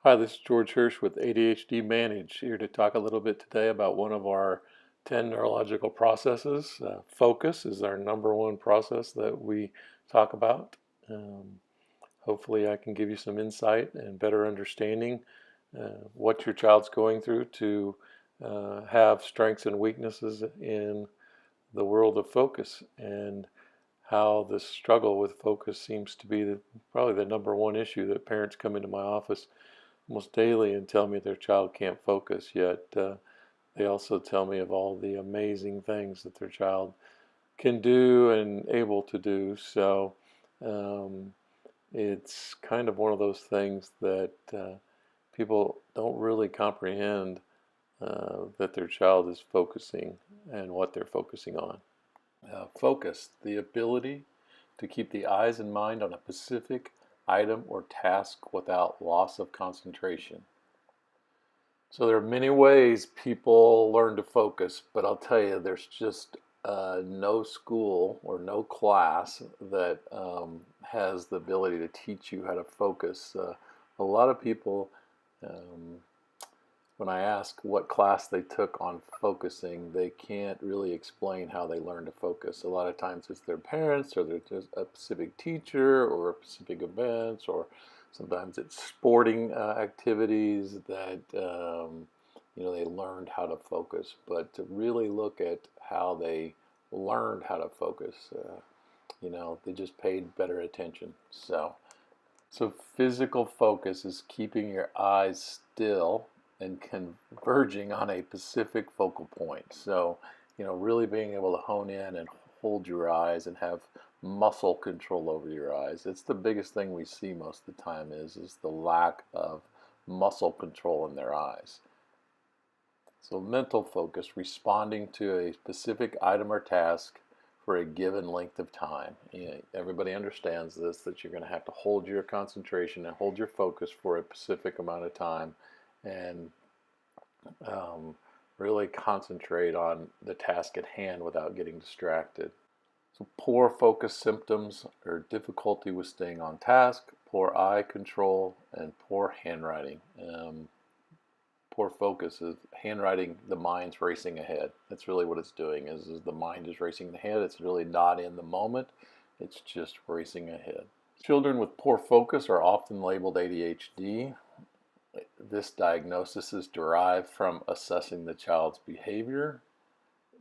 Hi, this is George Hersh with ADHD Manage, here to talk a little bit today about one of our 10 neurological processes. Focus is our number one process that we talk about. Um, Hopefully, I can give you some insight and better understanding what your child's going through to have strengths and weaknesses in the world of focus, and how the struggle with focus seems to be probably the number one issue that parents come into my office almost daily and tell me their child can't focus, yet they also tell me of all the amazing things that their child can do and able to do. So um, it's kind of one of those things that people don't really comprehend, that their child is focusing and what they're focusing on. Focus, the ability to keep the eyes and mind on a specific item or task without loss of concentration. So there are many ways people learn to focus, but I'll tell you, there's just no school or no class that has the ability to teach you how to focus. A lot of people, um, when I ask what class they took on focusing, they can't really explain how they learn to focus. A lot of times it's their parents, or they're just a specific teacher, or a specific events, or sometimes it's sporting activities that they learned how to focus. But to really look at how they learned how to focus, they just paid better attention. So physical focus is keeping your eyes still and converging on a specific focal point. So, really being able to hone in and hold your eyes and have muscle control over your eyes. It's the biggest thing we see most of the time is the lack of muscle control in their eyes. So mental focus, responding to a specific item or task for a given length of time. Everybody understands this, that you're going to have to hold your concentration and hold your focus for a specific amount of time, and really concentrate on the task at hand without getting distracted. So poor focus symptoms are difficulty with staying on task, poor eye control, and poor handwriting. Poor focus is handwriting, the mind's racing ahead. That's really what it's doing, is the mind is racing ahead. It's really not in the moment. It's just racing ahead. Children with poor focus are often labeled ADHD. This diagnosis is derived from assessing the child's behavior.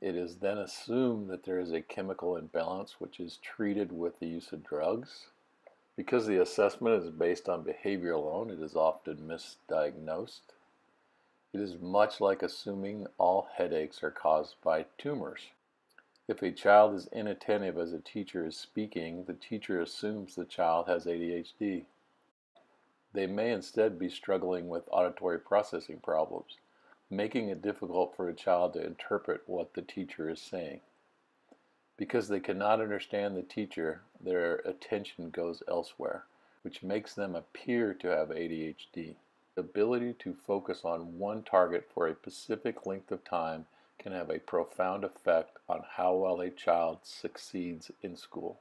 It is then assumed that there is a chemical imbalance, which is treated with the use of drugs. Because the assessment is based on behavior alone, it is often misdiagnosed. It is much like assuming all headaches are caused by tumors. If a child is inattentive as a teacher is speaking, the teacher assumes the child has ADHD. They may instead be struggling with auditory processing problems, making it difficult for a child to interpret what the teacher is saying. Because they cannot understand the teacher, their attention goes elsewhere, which makes them appear to have ADHD. The ability to focus on one target for a specific length of time can have a profound effect on how well a child succeeds in school.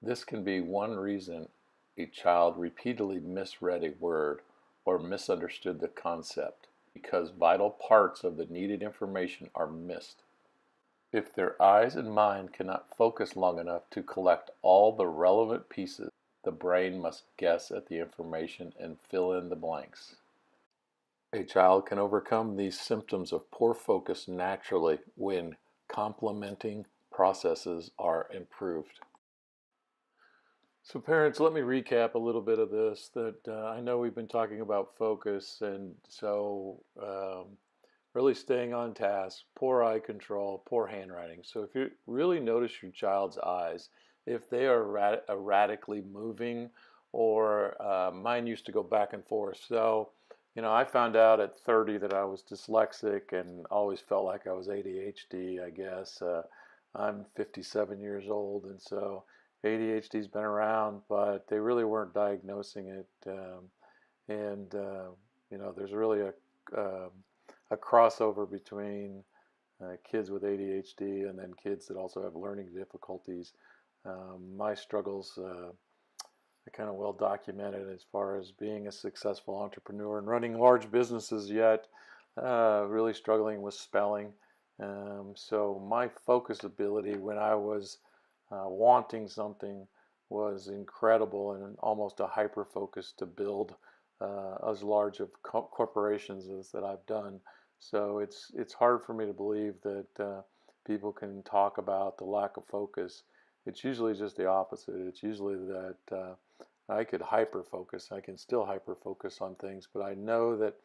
This can be one reason a child repeatedly misread a word or misunderstood the concept, because vital parts of the needed information are missed. If their eyes and mind cannot focus long enough to collect all the relevant pieces, the brain must guess at the information and fill in the blanks. A child can overcome these symptoms of poor focus naturally when complementing processes are improved. So parents, let me recap a little bit of this. That I know we've been talking about focus, and so really staying on task, poor eye control, poor handwriting. So if you really notice your child's eyes, if they are erratically moving, or mine used to go back and forth. So, I found out at 30 that I was dyslexic and always felt like I was ADHD, I guess. I'm 57 years old, and so ADHD's been around, but they really weren't diagnosing it. And there's really a crossover between kids with ADHD and then kids that also have learning difficulties. My struggles kind of well documented as far as being a successful entrepreneur and running large businesses, yet really struggling with spelling. So my focus ability when I was wanting something was incredible and almost a hyper focus to build as large of corporations as that I've done. So it's hard for me to believe that people can talk about the lack of focus. It's usually just the opposite. It's usually that I could hyper focus. I can still hyper focus on things, but I know that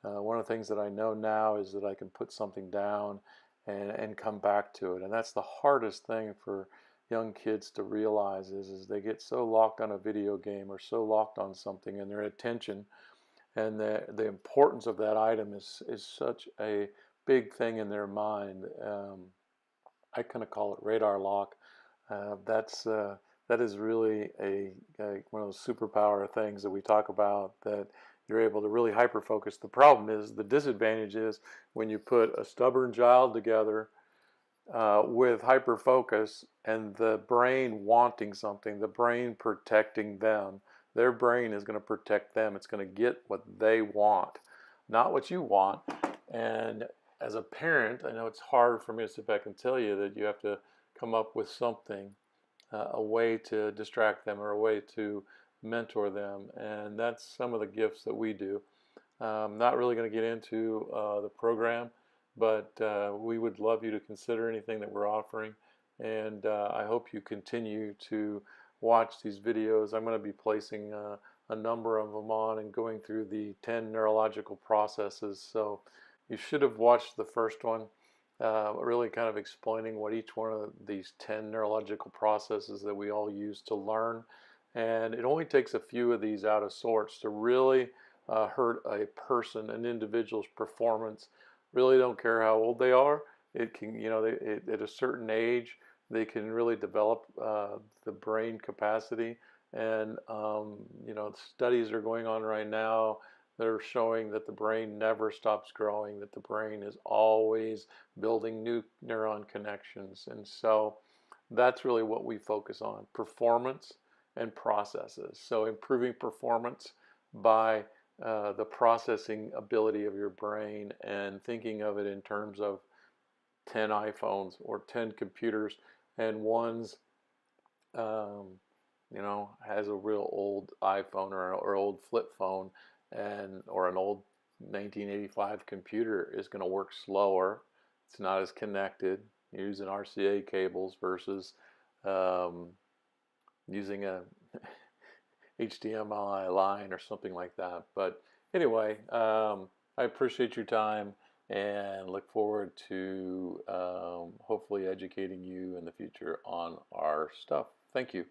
one of the things that I know now is that I can put something down and come back to it. And that's the hardest thing for young kids to realize is they get so locked on a video game or so locked on something and their attention and the importance of that item is such a big thing in their mind. I kind of call it radar lock. That is really one of those superpower things that we talk about, that you're able to really hyper focus. The problem is, the disadvantage is when you put a stubborn child together with hyper focus and the brain wanting something, the brain protecting them. Their brain is going to protect them. It's going to get what they want, not what you want. And as a parent, I know it's hard for me to sit back and tell you that you have to come up with something, a way to distract them or a way to mentor them. And that's some of the gifts that we do. Not really going to get into the program, but we would love you to consider anything that we're offering. And I hope you continue to watch these videos. I'm going to be placing a number of them on and going through the 10 neurological processes. So you should have watched the first one, really kind of explaining what each one of these 10 neurological processes that we all use to learn. And it only takes a few of these out of sorts to really hurt a person, an individual's performance. Really don't care how old they are. It can, at a certain age, they can really develop the brain capacity. And, studies are going on right now that are showing that the brain never stops growing, that the brain is always building new neuron connections. And so that's really what we focus on: performance and processes. So improving performance by the processing ability of your brain, and thinking of it in terms of 10 iPhones or 10 computers, and one's has a real old iPhone or old flip phone, or an old 1985 computer is going to work slower. It's not as connected. You're using RCA cables versus using a HDMI line or something like that. But anyway, I appreciate your time and look forward to hopefully educating you in the future on our stuff. Thank you.